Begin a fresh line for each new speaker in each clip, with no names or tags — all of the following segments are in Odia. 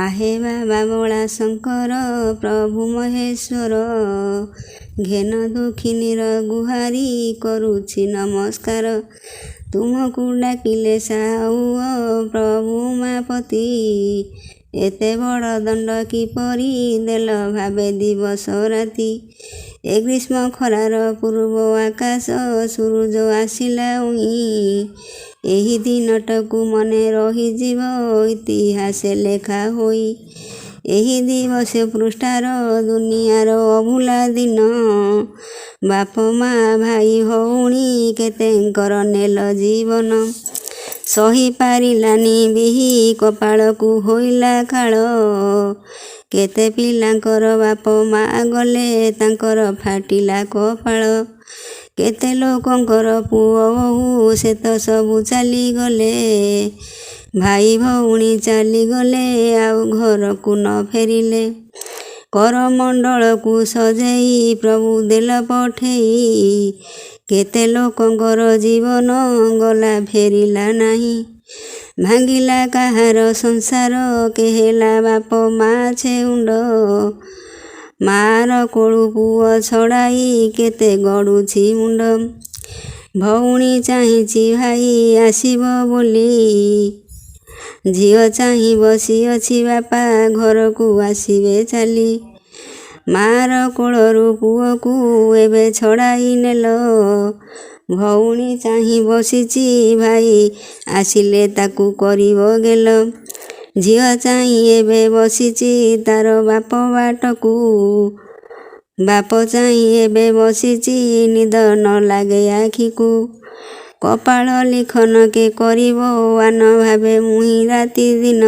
आहे ବାବା ବଳା ଶଙ୍କର ପ୍ରଭୁ ମହେଶ୍ୱର, ଘେନ ଦୁଃଖିନୀର ଗୁହାରି କରୁଛି ନମସ୍କାର। ତୁମକୁ ଡାକିଲେ ସାଉ ପ୍ରଭୁ ମାପତି, ଏତେ ବଡ଼ ଦଣ୍ଡ କିପରି ଦେଲ ଭାବେ ଦିବସ ରାତି। ଏ ଗ୍ରୀଷ୍ମ ଖରାର ପୂର୍ବ ଆକାଶ ସୂରୁଜ ଆସିଲା ଉଇଁ, ଏହି ଦିନଟାକୁ ମନେ ରହିଯିବ ଇତିହାସ ଲେଖା ହୋଇ। ଏହି ଦିବସ ପୃଷ୍ଠାର ଦୁନିଆର ଅଭୁଲା ଦିନ, ବାପ ମା ଭାଇ ଭଉଣୀ କେତେଙ୍କର ନେଲ ଜୀବନ। ସହିପାରିଲାନି ବିହି କପାଳକୁ ହୋଇଲା କାଳ, କେତେ ପିଲାଙ୍କର ବାପ ମା ଗଲେ ତାଙ୍କର ଫାଟିଲା କପାଳ। କେତେ ଲୋକଙ୍କର ପୁଅ ବୋହୂ ସେ ତ ସବୁ ଚାଲିଗଲେ, ଭାଇ ଭଉଣୀ ଚାଲିଗଲେ ଆଉ ଘରକୁ ନ ଫେରିଲେ। କରମଣ୍ଡଳକୁ ସଜେଇ ପ୍ରଭୁ ଦେଲ ପଠେଇ, କେତେ ଲୋକଙ୍କର ଜୀବନ ଗଲା ଫେରିଲା ନାହିଁ। ଭାଙ୍ଗିଲା କାହାର ସଂସାର କେହେଲା ବାପ ମା ଛେଉଣ୍ଡ, ମାର କୋଳୁ ପୁଅ ଛଡ଼ାଇ କେତେ ଗଡ଼ୁଛି ମୁଣ୍ଡ। ଭଉଣୀ ଚାହିଁଛି ଭାଇ ଆସିବ ବୋଲି, ଝିଅ ଚାହିଁ ବସିଅଛି ବାପା ଘରକୁ ଆସିବେ ଚାଲି। ମାର କୋଳରୁ ପୁଅକୁ ଏବେ ଛଡ଼ାଇ ନେଲ, ଭଉଣୀ ଚାହିଁ ବସିଛି ଭାଇ ଆସିଲେ ତାକୁ କରିବ ଗେଲ। ଝିଅ ଚାହିଁ ଏବେ ବସିଛି ତାର ବାପ ବାଟକୁ, ବାପ ଚାହିଁ ଏବେ ବସିଛି ନିଦ ନ ଲାଗେ ଆଖିକୁ। କପାଳ ଲିଖନ କେ କରିବ ଆନ ଭାବେ ମୁହିଁ ରାତି ଦିନ,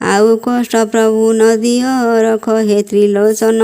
ଆଉ କଷ୍ଟ ପ୍ରଭୁ ନ ଦିଅ ରଖ ହେ ତ୍ରିଲୋଚନ।